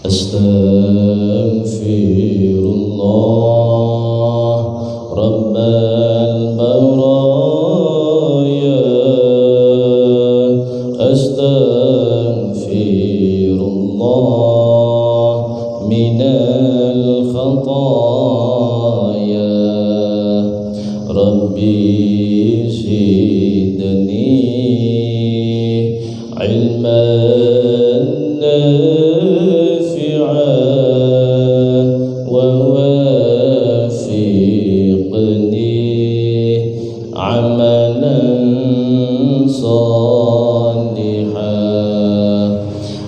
Astaghfirullah Rabbal baraya. Astaghfirullah minal khataya. Rabbi zidni ilman nafi'an wa wafiqni amalan salihan.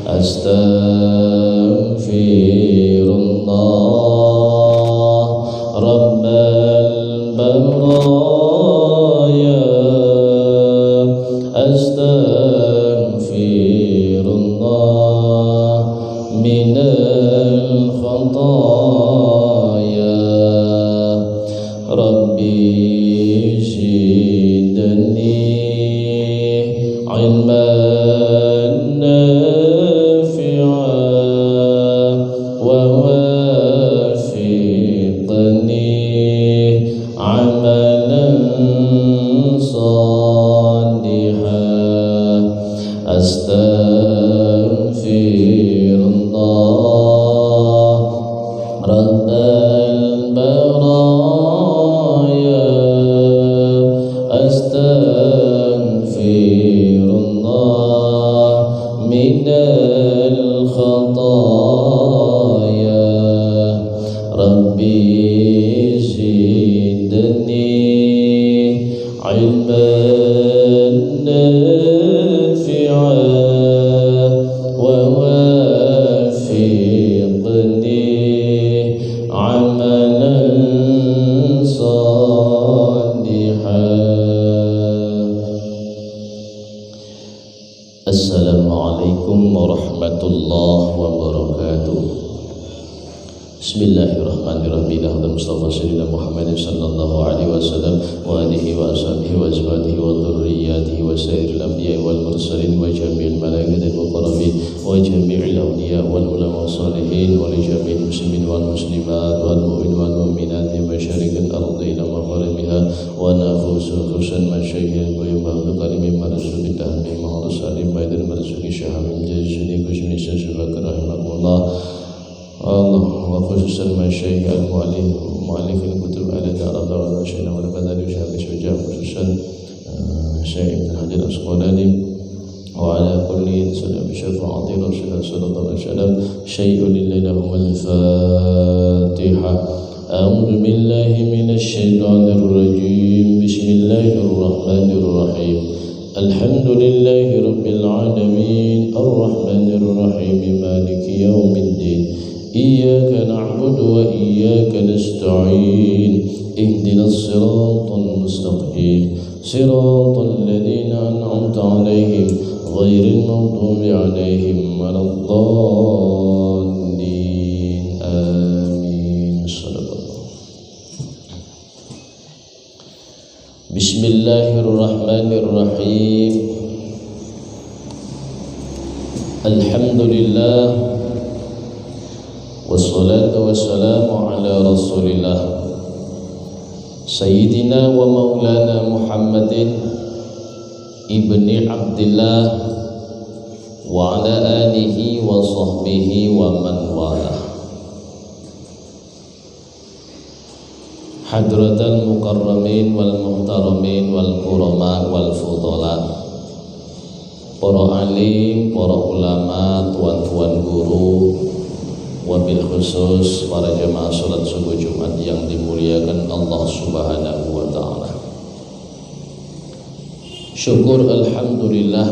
Astaghfirullah Rabbal baraya. Astaghfirullah minal khataya. Rabbi zidni ilman nafi'an wa wafiqni amalan salihan. Astaghfirullah Rabbal baraya. Astaghfirullah minal khataya. Rabbi zidni ilman nafi'an wa wafiqni amalan salihan. Assalamualaikum warahmatullahi wabarakatuh. Bismillahirrahmanirrahim. Mustafa Sayyidina Muhammad sallallahu alaihi wasallam wa alihi wa ashabihi wa azwajihi wa dhurriyyatihi wa sairil anbiya'i wal mursalin wa jami'il malaikati wal muqarrabin wa jami'il awliya wal ulama salihin wa li jami'il muslimin wal muslimat wal mu'minin wal mu'minat min masyariqil ardi ila magharibiha wa nafusu khususan masyayikh wa yumma karim marzuqi tahmi ma'ruf salim baidil marzuqi syahamim jazuni kusmi syazulaka rahimahullah Allah wa khususan masyayikh al-mu'allif al-kutub alaihi arada wa syayna wa badali syahabi syujah khususan Syekh Ibn Hajar Asqalani wa ala kulli sallam bi syafa'ati Rasulullah sallallahu alaihi wasallam syai'un lillahi wal Fatiha. A'udzu billahi minasy syaithanir rajim. Bismillahirrahmanirrahim. Alhamdulillahi rabbil alamin arrahmanir rahim maliki yaumiddin. Iyyaka na'budu wa iyyaka nasta'in. Ihdinas siratal mustaqim. Siratal ladzina an'amta 'alaihim ghairil maghdubi 'alaihim waladdallin. Amin. Shadaqallah. Bismillahirrahmanirrahim. Alhamdulillah wassalatu wassalamu ala rasulillah Sayyidina wa maulana Muhammadin ibni Abdillah wa ala alihi wa sahbihi wa man wala. Hadratal mukarramin wal muhtaramin wal kurama wal fudala, para alim, para ulama, tuan-tuan guru, wabil khusus para jemaah salat subuh Jumat yang dimuliakan Allah Subhanahu wa taala. Syukur alhamdulillah,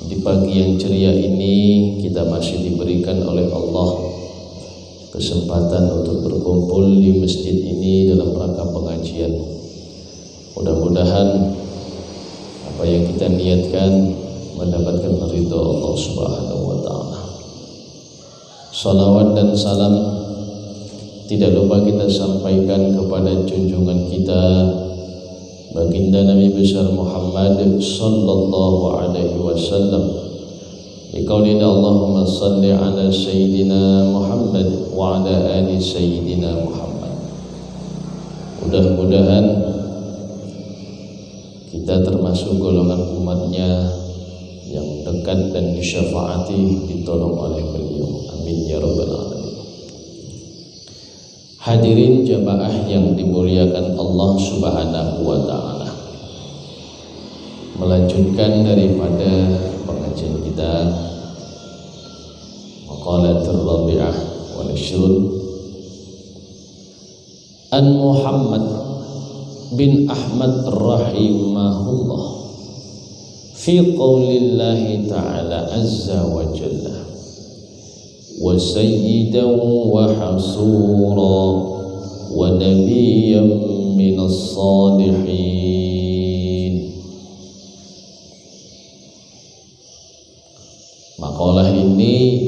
di pagi yang ceria ini kita masih diberikan oleh Allah kesempatan untuk berkumpul di masjid ini dalam rangka pengajian. Mudah-mudahan apa yang kita niatkan mendapatkan ridha Allah Subhanahu wa taala. Salawat dan salam tidak lupa kita sampaikan kepada junjungan kita baginda Nabi besar Muhammad sallallahu alaihi wasallam Biqaulina Allahumma salli ala Sayyidina Muhammad wa ala ali Sayyidina Muhammad. Mudah-mudahan kita termasuk golongan umatnya yang dekat dan disyafaati ditolong oleh beliau. Amin ya rabbal alamin. Hadirin jamaah yang dimuliakan Allah Subhanahu wa taala. Melanjutkan daripada pengajian kita maqalatul rabi'ah wal 20 an Muhammad bin Ahmad rahimahullah fi qaulillahi ta'ala azza wa jalla wa sayyidan wa hasura wa nabiyyan minas salihin. Makalah ini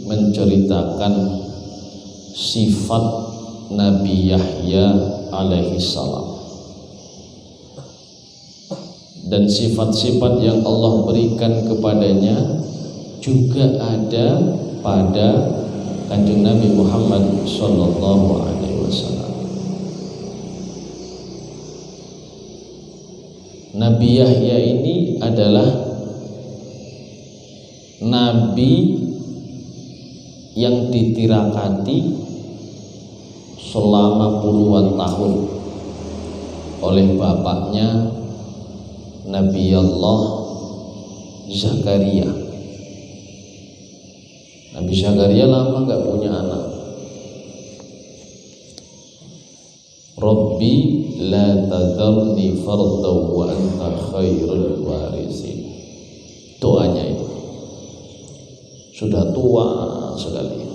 menceritakan sifat Nabi Yahya alaihi salam dan sifat-sifat yang Allah berikan kepadanya juga ada pada Kanjeng Nabi Muhammad sallallahu alaihi wasallam. Nabi Yahya ini adalah nabi yang ditirakati selama puluhan tahun oleh bapaknya Nabi Allah Zakaria. Nabi Zakaria lama gak punya anak. Rabbi la tadharni fardan wa anta khairul warisin. Doanya itu sudah tua sekali.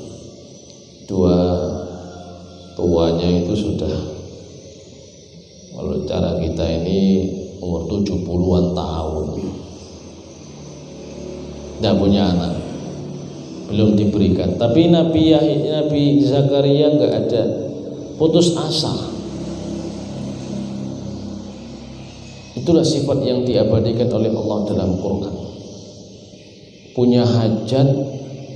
Tuanya itu sudah, kalau cara kita ini umur 70-an tahun, tidak punya anak, belum diberikan. Tapi Nabi Zakaria nggak ada putus asa. Itulah sifat yang diabadikan oleh Allah dalam Quran. Punya hajat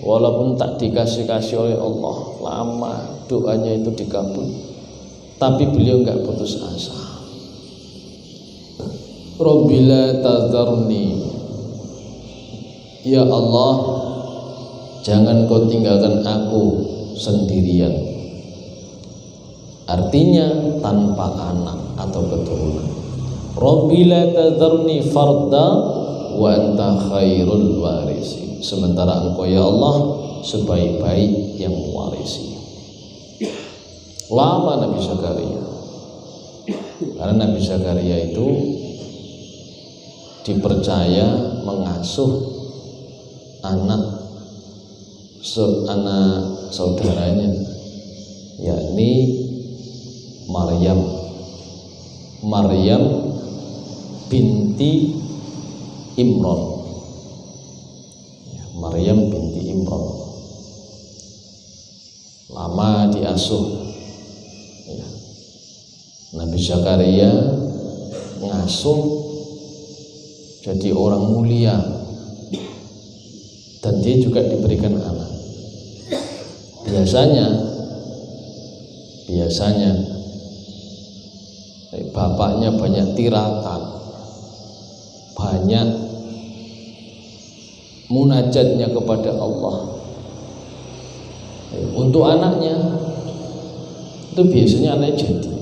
walaupun tak dikasih oleh Allah, lama doanya itu dikabul, tapi beliau nggak putus asa. Rabbila tazarni, ya Allah, jangan kau tinggalkan aku sendirian. Artinya tanpa anak atau keturunan. Rabbila tazarni farda wa anta khairul warisi. Sementara engkau ya Allah sebaik-baik yang mewarisi. Lama Nabi Zakaria, karena Nabi Zakaria itu dipercaya mengasuh anak saudaranya, yakni Maryam binti Imran. Maryam binti Imran lama diasuh ya. Nabi Zakaria ngasuh jadi orang mulia dan dia juga diberikan anak. Biasanya bapaknya banyak tirakat, banyak munajatnya kepada Allah. Untuk anaknya itu biasanya anaknya jadi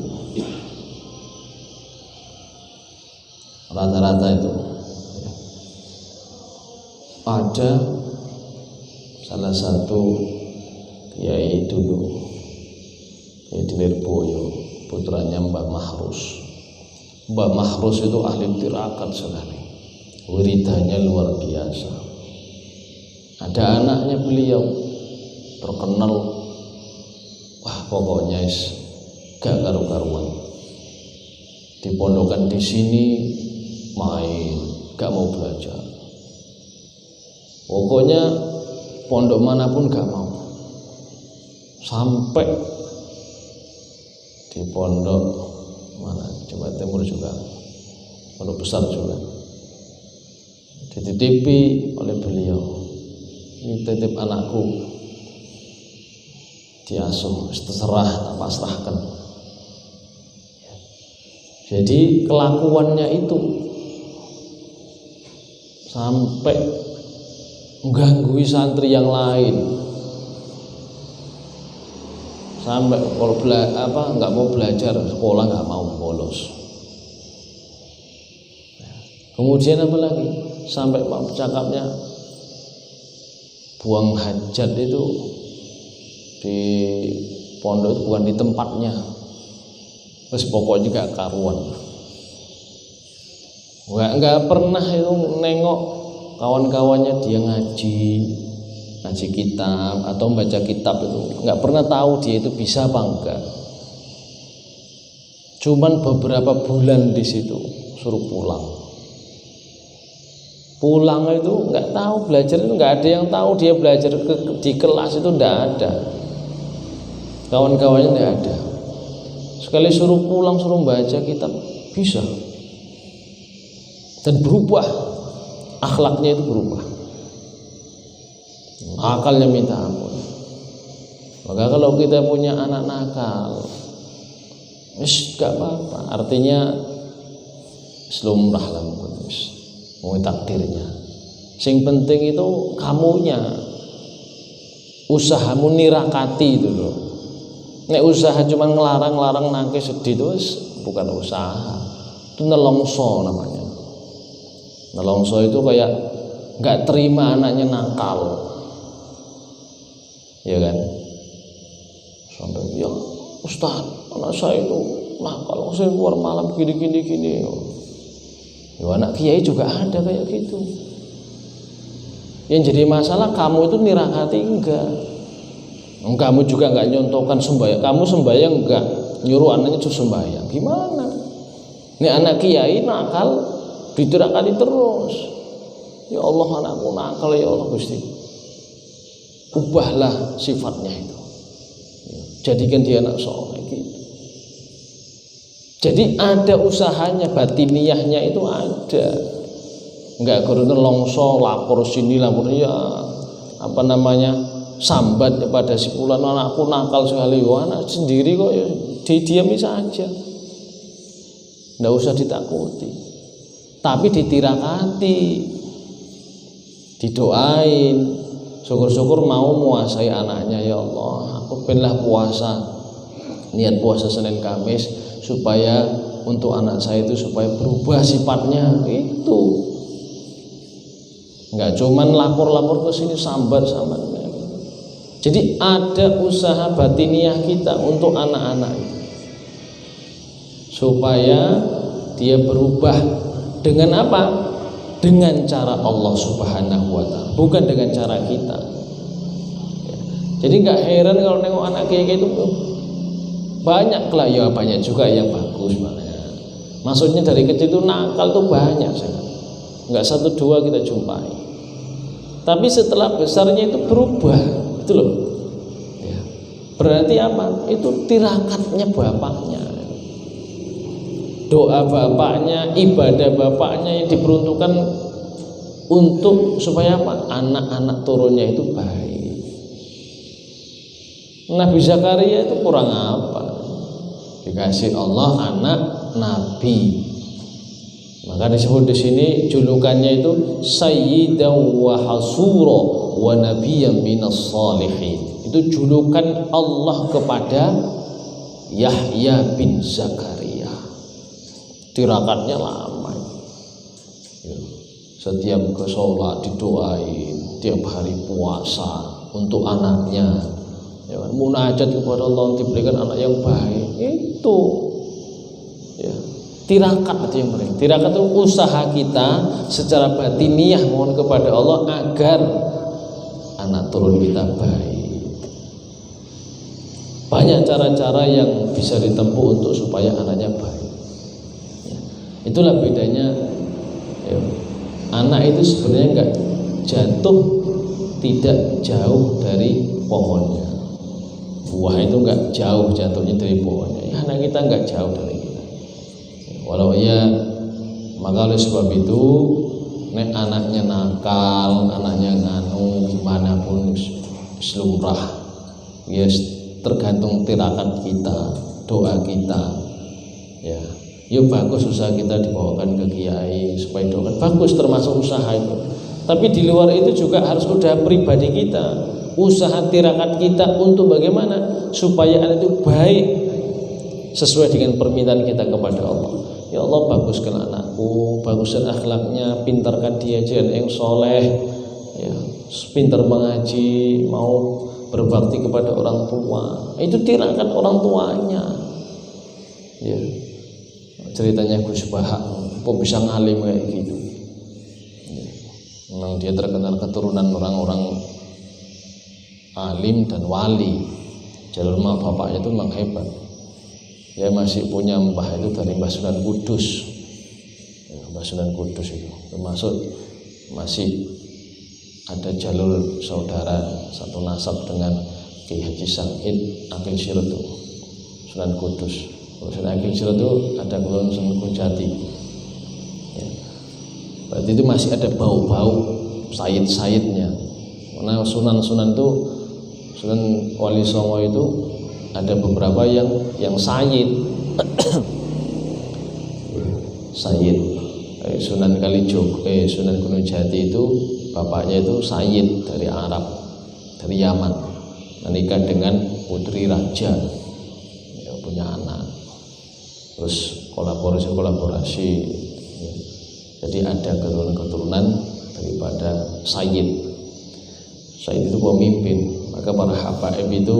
rata-rata itu. Ada salah satu kiai dulu, Kiai Lirboyo, putranya Mbah Mahrus. Mbah Mahrus itu ahli tirakat sekali, wiridanya luar biasa. Ada anaknya beliau terkenal, wah pokoknya gak karu-karuan. Dipondokan di sini main, gak mau belajar. Pokoknya pondok manapun gak mau. Sampai di pondok mana, Jawa Timur juga, pondok besar juga, dititipi oleh beliau, ini titip anakku, diasuh, terserah, tak pasrahkan. Jadi kelakuannya itu sampai mengganggu santri yang lain, sampai kalau nggak mau belajar sekolah, nggak mau bolos. Kemudian apa lagi? Sampai cakapnya buang hajat itu di pondok itu bukan di tempatnya. Terus pokoknya gak karuan. Nggak pernah itu nengok kawan-kawannya dia ngaji kitab atau baca kitab itu. Nggak pernah tahu dia itu bisa apa enggak. Cuman beberapa bulan di situ suruh pulang. Pulang itu nggak tahu belajar, itu nggak ada yang tahu dia belajar di kelas itu, nggak ada. Kawan-kawannya nggak ada. Sekali suruh pulang, suruh baca kitab, bisa. Dan berubah, akhlaknya itu berubah. Akalnya minta ampun. Maka kalau kita punya anak nakal, gak apa-apa. Artinya selumrah lah mungkin, mau takdirnya. Sing penting itu kamunya, usahamu nirakati itu loh. Nek usaha cuma ngelarang nangkis sedih itu bukan usaha, itu nelongso namanya. Nelongso itu kayak nggak terima anaknya nakal, ya kan? Sampai ya Ustaz, anak saya itu nakal, saya keluar malam gini. Ya anak kiai juga ada kayak gitu. Yang jadi masalah kamu itu nirakati enggak. Kamu juga enggak nyontohkan sembahyang. Kamu sembahyang enggak, nyuruh anaknya itu sembahyang. Gimana? Ini anak kiai nakal ditirakati terus. Ya Allah, anakku nakal, ya Allah Gusti. Ubahlah sifatnya itu. Jadikan dia anak soleh gitu. Jadi ada usahanya, batiniyahnya itu ada. Enggak kudu longso lapor sini lapor ya sambat kepada si fulan, anakku nakal sekali. Anak sendiri kok ya didiami saja, nggak usah ditakuti, tapi ditirakati, didoain, syukur-syukur mau menguasai anaknya. Ya Allah, aku pengenlah puasa, niat puasa Senin Kamis supaya untuk anak saya itu supaya berubah sifatnya. Itu nggak cuman lapor-lapor ke sini sambat. Jadi ada usaha batiniah kita untuk anak-anak itu supaya dia berubah dengan apa? Dengan cara Allah Subhanahu wa Ta'ala, bukan dengan cara kita. Jadi nggak heran kalau nengok anak kayak gitu, banyak lah ya, banyak juga yang bagus makanya. Maksudnya dari kecil itu nakal tuh banyak, nggak satu dua kita jumpai. Tapi setelah besarnya itu berubah. Itu loh ya. Berarti apa? Itu tirakatnya bapaknya, doa bapaknya, ibadah bapaknya yang diperuntukkan untuk supaya apa? Anak-anak turunnya itu baik. Nabi Zakaria itu kurang apa? Dikasih Allah anak nabi. Maka disebut di sini julukannya itu Sayyidan wa Hasura wa Nabiyyan minas Salihin. Itu julukan Allah kepada Yahya bin Zakaria. Tirakatnya lama. Setiap ke sholat didoain, tiap hari puasa untuk anaknya. Ya, munajat kepada Allah diberikan anak yang baik. Itu ya. Tirakat itu yang penting. Tirakat itu usaha kita secara batiniah mohon kepada Allah agar anak turun kita baik. Banyak cara-cara yang bisa ditempuh untuk supaya anaknya baik. Ya. Itulah bedanya. Ya. Anak itu sebenarnya enggak jatuh tidak jauh dari pohonnya. Buah itu enggak jauh jatuhnya dari pohonnya. Ya, anak kita enggak jauh dari kita. Walau ya, maka oleh sebab itu nek anaknya nakal, anaknya nganu gimana pun selurah. Yes, tergantung tirakat kita, doa kita. Ya, yuk bagus usaha kita dibawakan ke kiai supaya doakan bagus, termasuk usaha itu. Tapi di luar itu juga harus udah pribadi kita, usaha tirakat kita untuk bagaimana supaya anak itu baik sesuai dengan permintaan kita kepada Allah. Ya Allah, baguskan anakku, baguskan akhlaknya, pintarkan dia jadi yang soleh, ya, pintar mengaji, mau berbakti kepada orang tua. Itu tirakat orang tuanya. Ya. Ceritanya Gus Bahak, kok bisa ngalim kayak gitu. Ya. Memang dia terkenal keturunan orang-orang alim dan wali. Jalur mak bapaknya itu memang hebat. Dia masih punya mbah itu dari Mbah Sunan Kudus. Ya, Mbah Sunan Kudus itu termasuk masih ada jalur saudara satu nasab dengan Ki Haji Said Akil Sirot Sunan Kudus. Sunan Akil Sirot itu ada keluarga Sunan Kujati. Ya. Berarti itu masih ada bau-bau sayid-sayidnya. Karena sunan-sunan itu, Sunan Wali Songo itu ada beberapa yang sayid. Sayid. Sunan Kalijogo, Sunan Gunung Jati itu bapaknya itu sayid dari Arab, dari Yaman, menikah dengan putri raja, ya, punya anak, terus kolaborasi, ya. Jadi ada keturunan daripada sayid. Sayid itu pemimpin, maka para habaib itu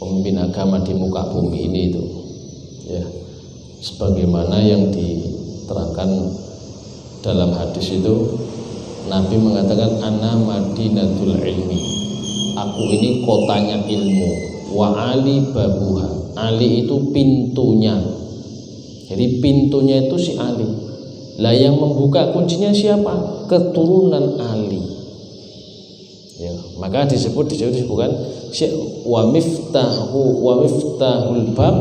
pemimpin agama di muka bumi ini itu, ya, sebagaimana yang diterangkan dalam hadis itu. Nabi mengatakan ana madinatul ilmi, aku ini kotanya ilmu, wa ali babuha, Ali itu pintunya. Jadi pintunya itu si Ali. Lah yang membuka kuncinya siapa? Keturunan Ali. Ya, maka disebutkan wa miftahul bab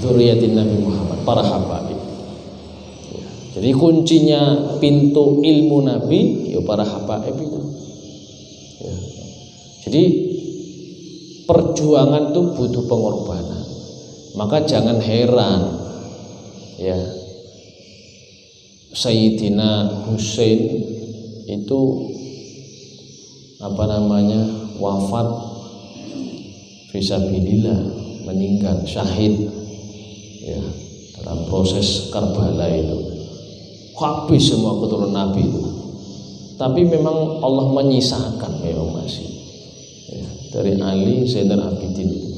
dzurriyyatin Nabi Muhammad, para habaib. Ya, jadi kuncinya pintu ilmu Nabi ya para habaib itu. Ya. Jadi perjuangan itu butuh pengorbanan. Maka jangan heran ya Sayyidina Husain itu wafat fisabilillah, meninggal syahid ya dalam proses Karbala itu. Habis semua keturunan Nabi itu. Tapi memang Allah menyisakan memang masih ya, dari Ali Zainal Abidin itu.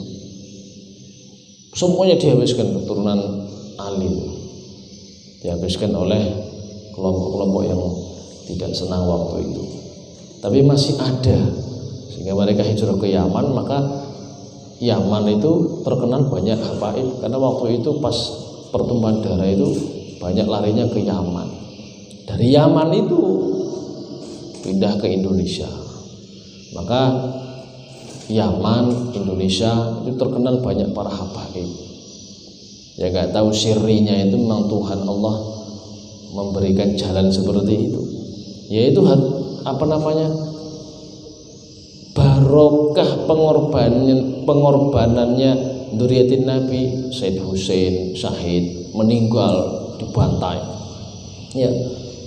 Semuanya dihabiskan keturunan Ali itu. Dihabiskan oleh kelompok-kelompok yang tidak senang waktu itu. Tapi masih ada, sehingga mereka hijrah ke Yaman. Maka Yaman itu terkenal banyak habaib, karena waktu itu pas pertumpahan darah itu banyak larinya ke Yaman. Dari Yaman itu pindah ke Indonesia. Maka Yaman, Indonesia itu terkenal banyak para habaib. Ya nggak tahu sirinya itu memang Tuhan Allah memberikan jalan seperti itu. Yaitu barokah pengorbanannya dzurriyyatin Nabi. Said Husain syahid, meninggal dibantai. Ya,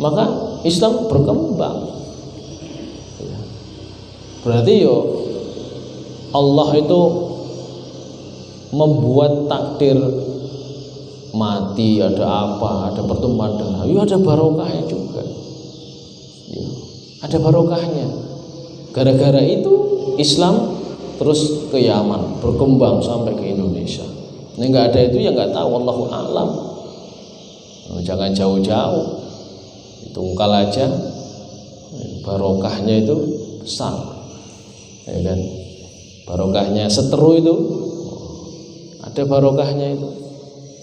maka Islam berkembang. Ya. Berarti Allah itu membuat takdir mati, ada apa, ada pertumpahan darah, ada barokahnya juga. Ya, ada barokahnya. Gara-gara itu Islam terus ke Yaman, berkembang sampai ke Indonesia. Nah, nggak ada itu ya nggak tahu, wallahu a'lam. Jangan jauh-jauh, Tungkal aja barokahnya itu besar, ya kan? Barokahnya Seteru itu ada barokahnya itu,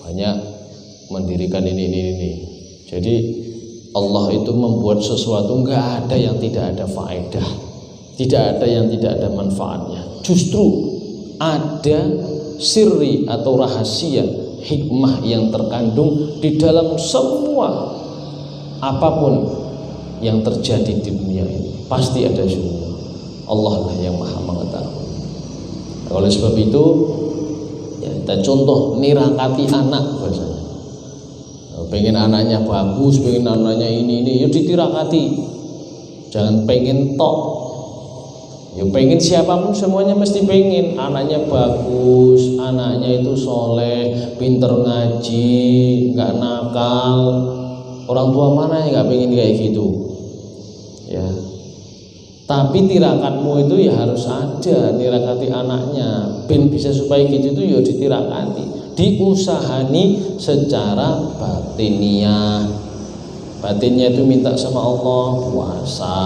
banyak mendirikan ini. Jadi Allah itu membuat sesuatu, nggak ada yang tidak ada faedah, tidak ada yang tidak ada manfaatnya. Justru ada sirri atau rahasia, hikmah yang terkandung di dalam semua apapun yang terjadi di dunia ini pasti ada ujungnya. Allah lah yang maha mengetahui. Oleh sebab itu ya, kita contoh nirakati anak bahasanya. Pengen anaknya bagus, pengen anaknya ini ya ditirakati. Jangan pengen tok. Ya pengen siapapun semuanya mesti pengen anaknya bagus, anaknya itu soleh, pinter ngaji, nggak nakal. Orang tua mana yang nggak pengen kayak gitu? Ya. Tapi tirakatmu itu ya harus ada, tirakati anaknya. Ben bisa supaya gitu itu ya ditirakati, diusahani secara batiniah. Batinnya itu minta sama Allah, puasa,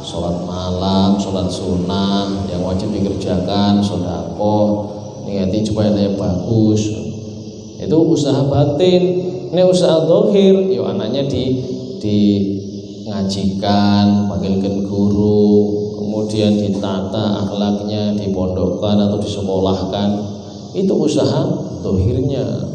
sholat malam, sholat sunnah yang wajib dikerjakan, sedekah, niati supaya dia bagus. Itu usaha batin. Ini usaha zahir, yo anaknya di ngajikan, panggilkan guru, kemudian ditata akhlaknya, dipondokkan atau disekolahkan. Itu usaha zahirnya.